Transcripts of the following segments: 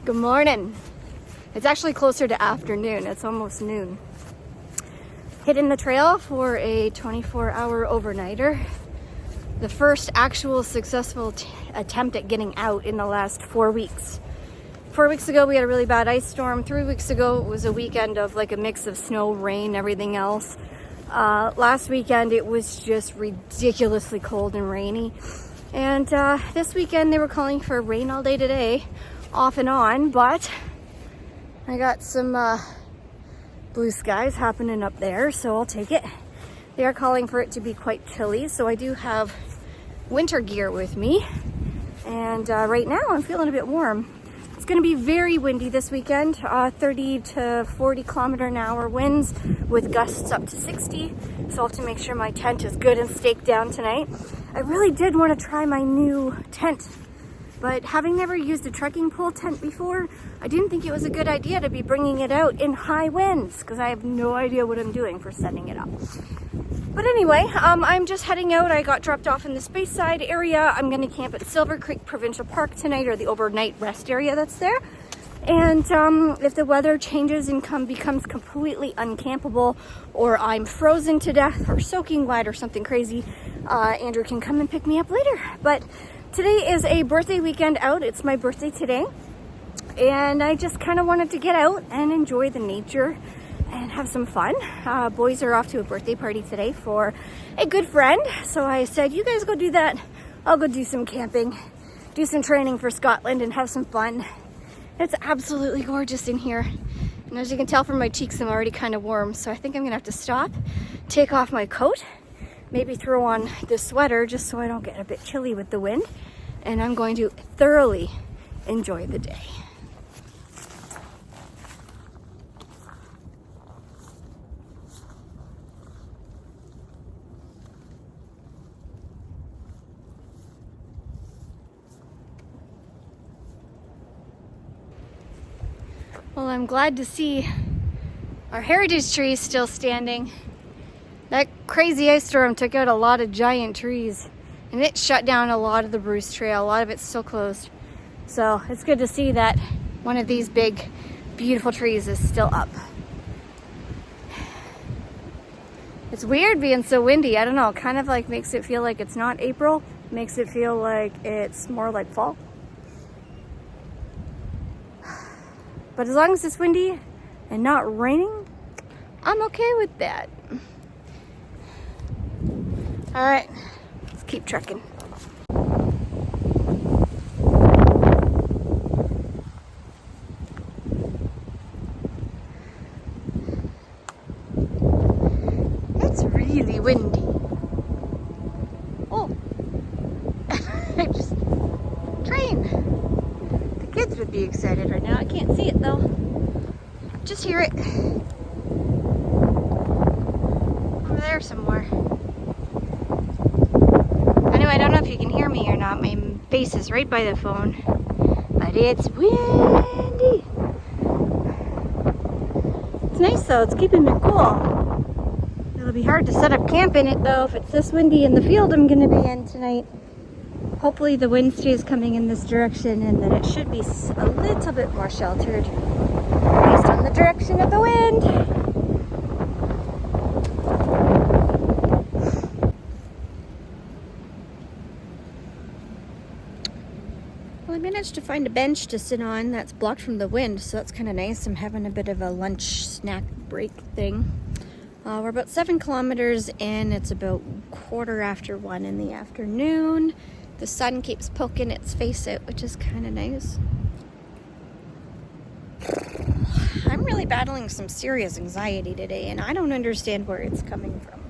Good morning. It's actually closer to afternoon. It's almost noon. Hitting the trail for a 24-hour overnighter. The first actual successful attempt at getting out in the last 4 weeks. 4 weeks ago, we had a really bad ice storm. 3 weeks ago, it was a weekend of like a mix of snow, rain, everything else. Last weekend, it was just ridiculously cold and rainy. And this weekend, they were calling for rain all day today, off and on, but I got some blue skies happening up there, so I'll take it. They are calling for it to be quite chilly, so I do have winter gear with me. And right now, I'm feeling a bit warm. It's going to be very windy this weekend, 30 to 40 kilometer an hour winds with gusts up to 60. So I'll have to make sure my tent is good and staked down tonight. I really did want to try my new tent, but having never used a trekking pole tent before, I didn't think it was a good idea to be bringing it out in high winds because I have no idea what I'm doing for setting it up. But anyway, I'm just heading out. I got dropped off in the Speyside area. I'm going to camp at Silver Creek Provincial Park tonight, or the overnight rest area that's there. And if the weather changes and becomes completely uncampable, or I'm frozen to death or soaking wet or something crazy, Andrew can come and pick me up later. But today is a birthday weekend out. It's my birthday today. And I just kind of wanted to get out and enjoy the nature and have some fun. Boys are off to a birthday party today for a good friend. So I said, you guys go do that. I'll go do some camping, do some training for Scotland and have some fun. It's absolutely gorgeous in here. And as you can tell from my cheeks, I'm already kind of warm. So I think I'm gonna have to stop, take off my coat, maybe throw on this sweater just so I don't get a bit chilly with the wind. And I'm going to thoroughly enjoy the day. Well, I'm glad to see our heritage trees still standing. That crazy ice storm took out a lot of giant trees and it shut down a lot of the Bruce Trail. A lot of it's still closed. So it's good to see that one of these big, beautiful trees is still up. It's weird being so windy. I don't know, it kind of like makes it feel like it's not April. Makes it feel like it's more like fall. But as long as it's windy and not raining, I'm okay with that. All right, let's keep trekking. It's really windy. Oh, I just train. Kids would be excited right now. I can't see it though. Just hear it. Over there somewhere. Anyway, I don't know if you can hear me or not. My face is right by the phone. But it's windy. It's nice though. It's keeping me cool. It'll be hard to set up camp in it though if it's this windy in the field I'm going to be in tonight. Hopefully the wind stays coming in this direction and then it should be a little bit more sheltered based on the direction of the wind. Well, I managed to find a bench to sit on that's blocked from the wind, so that's kind of nice. I'm having a bit of a lunch snack break thing. We're about 7 kilometers in. It's about 1:15 in the afternoon. The sun keeps poking its face out, which is kind of nice. I'm really battling some serious anxiety today, and I don't understand where it's coming from.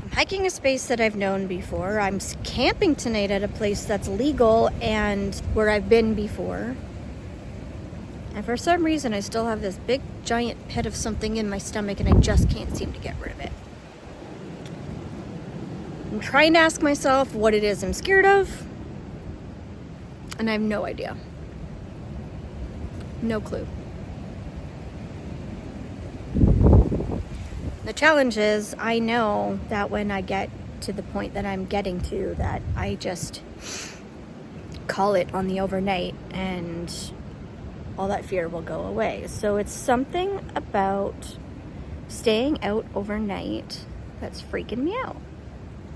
I'm hiking a space that I've known before. I'm camping tonight at a place that's legal and where I've been before. And for some reason, I still have this big, giant pit of something in my stomach, and I just can't seem to get rid of it. I'm trying to ask myself what it is I'm scared of, and I have no idea. No clue. The challenge is, I know that when I get to the point that I'm getting to, that I just call it on the overnight and all that fear will go away. So it's something about staying out overnight that's freaking me out.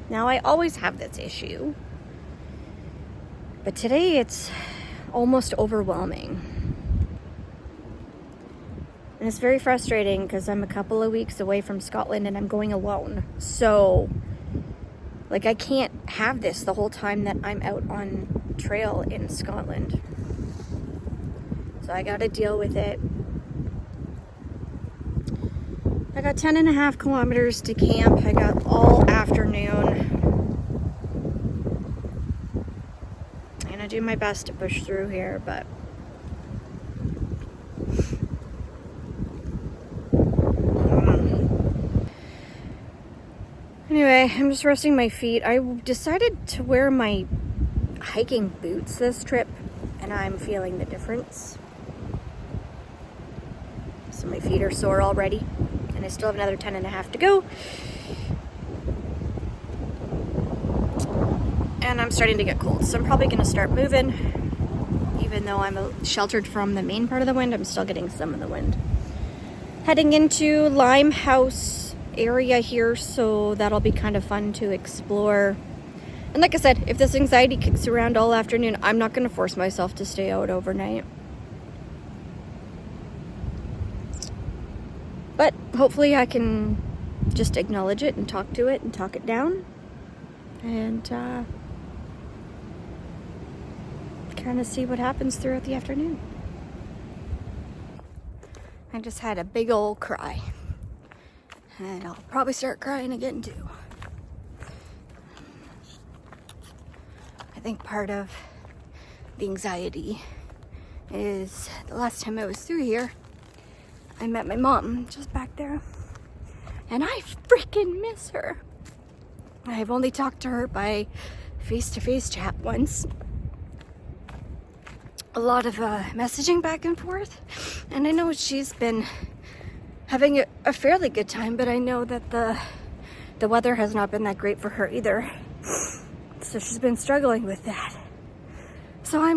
Now, I always have this issue, but today it's almost overwhelming. And it's very frustrating because I'm a couple of weeks away from Scotland and I'm going alone. So, like, I can't have this the whole time that I'm out on trail in Scotland. So I gotta deal with it. I got 10.5 kilometers to camp. I got all afternoon. I'm gonna do my best to push through here, but anyway, I'm just resting my feet. I decided to wear my hiking boots this trip, and I'm feeling the difference. So my feet are sore already, and I still have another 10.5 to go. And I'm starting to get cold, so I'm probably gonna start moving. Even though I'm sheltered from the main part of the wind, I'm still getting some of the wind. Heading into Limehouse area here, so that'll be kind of fun to explore. And like I said, if this anxiety kicks around all afternoon, I'm not gonna force myself to stay out overnight. But hopefully I can just acknowledge it and talk to it and talk it down. And kind of see what happens throughout the afternoon. I just had a big old cry. And I'll probably start crying again too. I think part of the anxiety is the last time I was through here, I met my mom just back there. And I freaking miss her. I've only talked to her by face-to-face chat once. A lot of messaging back and forth, and I know she's been having a fairly good time, but I know that the weather has not been that great for her either, so she's been struggling with that. So I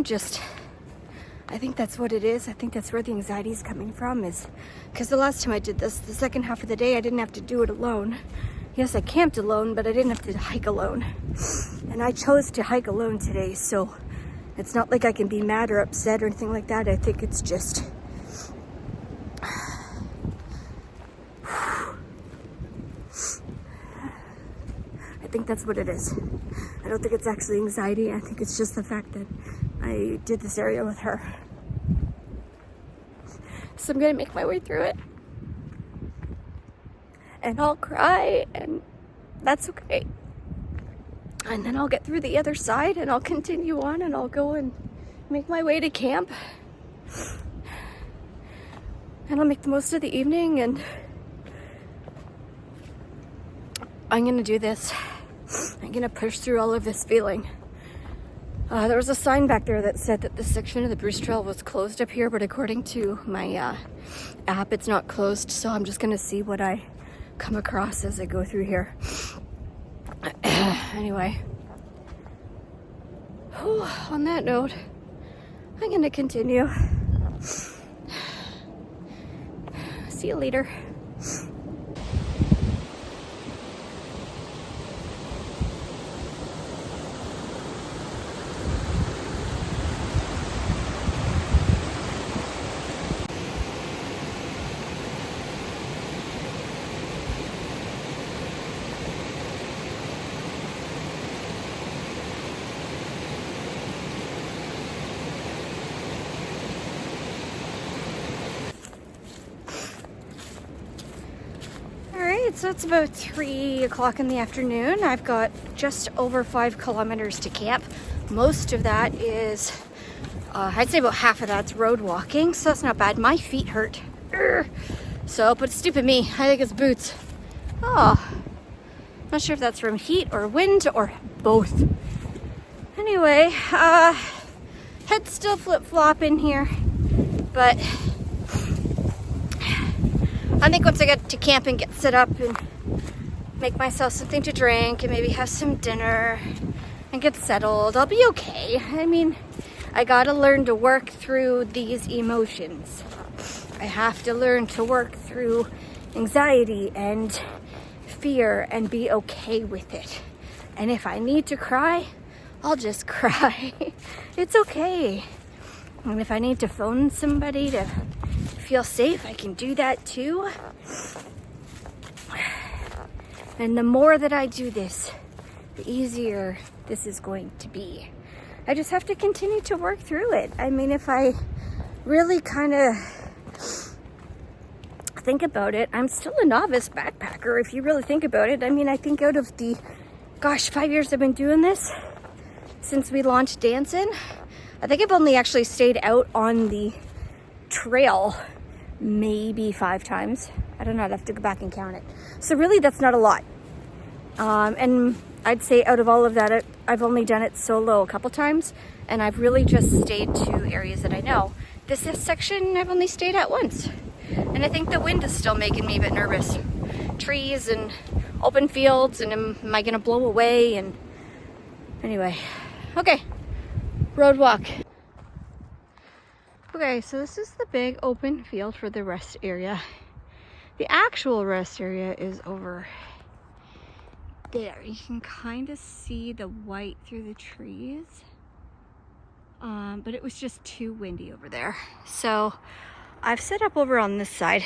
think that's what it is. I think that's where the anxiety is coming from, is because the last time I did this, the second half of the day, I didn't have to do it alone. Yes, I camped alone, but I didn't have to hike alone, and I chose to hike alone today, so it's not like I can be mad or upset or anything like that. I think it's just I think that's what it is. I don't think it's actually anxiety. I think it's just the fact that I did this area with her. So I'm gonna make my way through it. And I'll cry, and that's okay. And then I'll get through the other side, and I'll continue on, and I'll go and make my way to camp. And I'll make the most of the evening, and I'm gonna do this. I'm gonna push through all of this feeling. There was a sign back there that said that this section of the Bruce Trail was closed up here, but according to my app, it's not closed, so I'm just gonna see what I come across as I go through here. Anyway, on that note, I'm gonna continue. See you later. So it's about 3 o'clock in the afternoon. I've got just over 5 kilometers to camp. Most of that is, I'd say about half of that's road walking, so that's not bad. My feet hurt. Urgh. So, but stupid me, I think it's boots. Oh, not sure if that's from heat or wind or both. Anyway, head's still flip-flopping here, but I think once I get to camp and get set up and make myself something to drink and maybe have some dinner and get settled. I'll be okay. I mean, I gotta learn to work through these emotions. I have to learn to work through anxiety and fear and be okay with it. And if I need to cry, I'll just cry. It's okay. And if I need to phone somebody to feel safe, I can do that too. And the more that I do this, the easier this is going to be. I just have to continue to work through it. I mean, if I really kind of think about it, I'm still a novice backpacker, if you really think about it. I mean, I think out of the, 5 years I've been doing this, since we launched dancing, I think I've only actually stayed out on the trail maybe 5 times. I don't know, I'd have to go back and count it. So really, that's not a lot. And I'd say out of all of that, I've only done it solo a couple times, and I've really just stayed to areas that I know. This section I've only stayed at once. And I think the wind is still making me a bit nervous. Trees and open fields, and am I gonna blow away? And anyway, okay, road walk. Okay, so this is the big open field for the rest area. The actual rest area is over there. You can kind of see the white through the trees, but it was just too windy over there. So I've set up over on this side,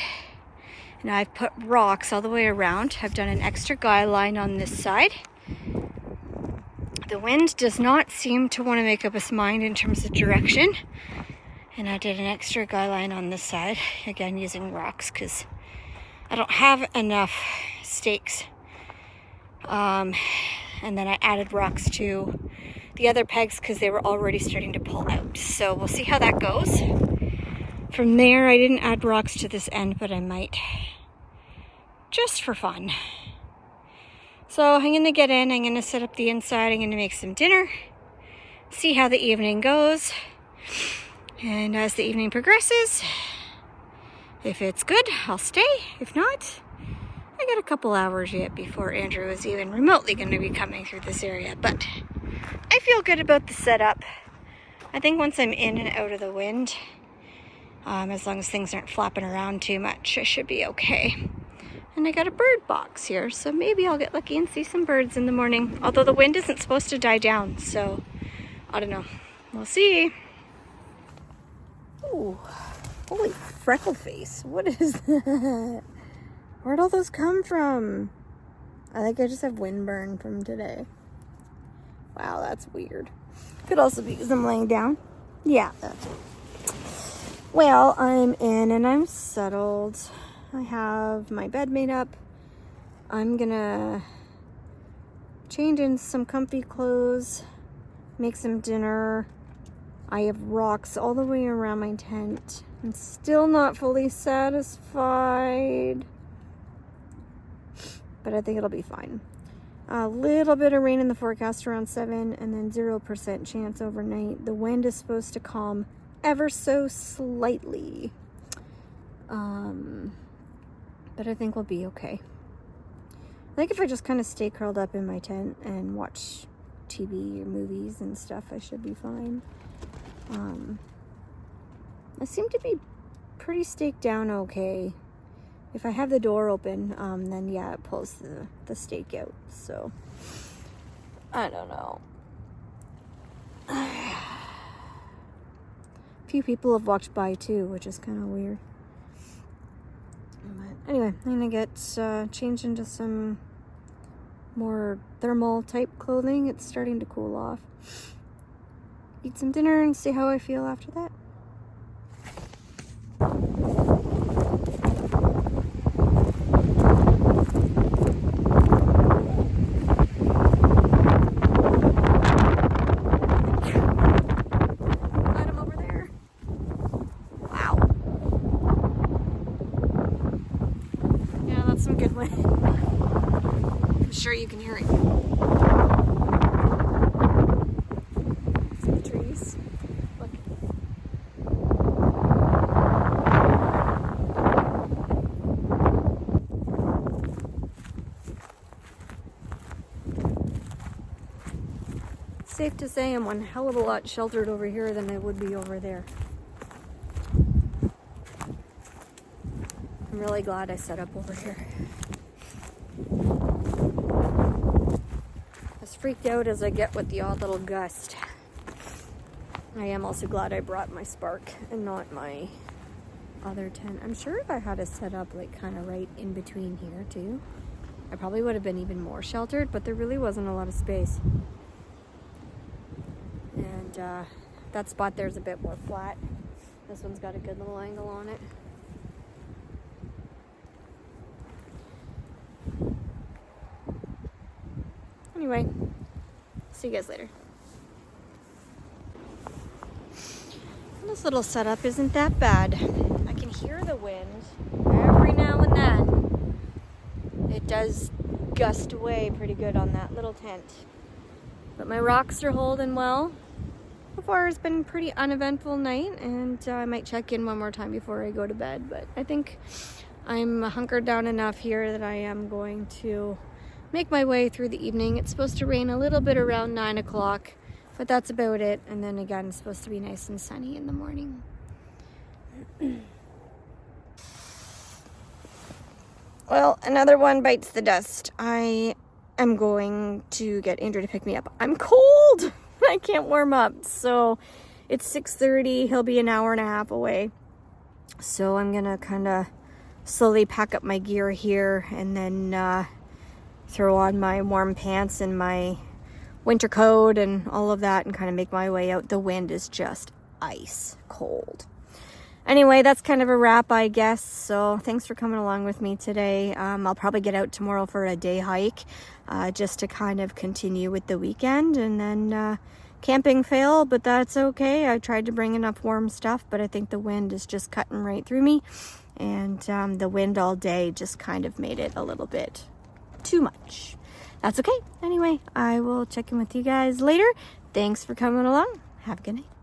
and I've put rocks all the way around. I've done an extra guy line on this side. The wind does not seem to want to make up its mind in terms of direction, and I did an extra guy line on this side, again using rocks because I don't have enough stakes. And then I added rocks to the other pegs because they were already starting to pull out. So we'll see how that goes. From there, I didn't add rocks to this end, but I might, just for fun. So I'm gonna get in, I'm gonna set up the inside, I'm gonna make some dinner, see how the evening goes. And as the evening progresses, if it's good, I'll stay. If not, I got a couple hours yet before Andrew is even remotely going to be coming through this area. But I feel good about the setup. I think once I'm in and out of the wind, as long as things aren't flapping around too much, I should be okay. And I got a bird box here, so maybe I'll get lucky and see some birds in the morning. Although the wind isn't supposed to die down, so I don't know. We'll see. Ooh, holy freckle face. What is that? Where'd all those come from? I think I just have windburn from today. Wow, that's weird. Could also be because I'm laying down. Yeah, that's it. Well, I'm in and I'm settled. I have my bed made up. I'm gonna change in some comfy clothes, make some dinner. I have rocks all the way around my tent. I'm still not fully satisfied, but I think it'll be fine. A little bit of rain in the forecast around 7, and then 0% chance overnight. The wind is supposed to calm ever so slightly. But I think we'll be okay. I think if I just kind of stay curled up in my tent and watch TV or movies and stuff, I should be fine. I seem to be pretty staked down okay. If I have the door open, then yeah, it pulls the stake out. So, I don't know. A few people have walked by too, which is kind of weird. But anyway, I'm gonna get changed into some more thermal type clothing. It's starting to cool off. Eat some dinner and see how I feel after that. Some good wind. I'm sure you can hear it. See the trees? Look. safe to say I'm one hell of a lot sheltered over here than I would be over there. I'm really glad I set up over here. As freaked out as I get with the odd little gust, I am also glad I brought my spark and not my other tent. I'm sure if I had it set up like kind of right in between here too, I probably would have been even more sheltered, but there really wasn't a lot of space. And that spot there's a bit more flat. This one's got a good little angle on it. Anyway, see you guys later. This little setup isn't that bad. I can hear the wind every now and then. It does gust away pretty good on that little tent. But my rocks are holding well. So far it's been a pretty uneventful night, and I might check in one more time before I go to bed. But I think I'm hunkered down enough here that I am going to make my way through the evening. It's supposed to rain a little bit around 9 o'clock. But that's about it. And then again, it's supposed to be nice and sunny in the morning. Well, another one bites the dust. I am going to get Andrew to pick me up. I'm cold. I can't warm up. So it's 6:30. He'll be an hour and a half away. So I'm going to kind of slowly pack up my gear here and then throw on my warm pants and my winter coat and all of that and kind of make my way out. The wind is just ice cold. Anyway, that's kind of a wrap, I guess. So thanks for coming along with me today. I'll probably get out tomorrow for a day hike just to kind of continue with the weekend, and then camping fail, but that's okay. I tried to bring enough warm stuff, but I think the wind is just cutting right through me, and the wind all day just kind of made it a little bit too much. That's okay. Anyway, I will check in with you guys later. Thanks for coming along. Have a good night.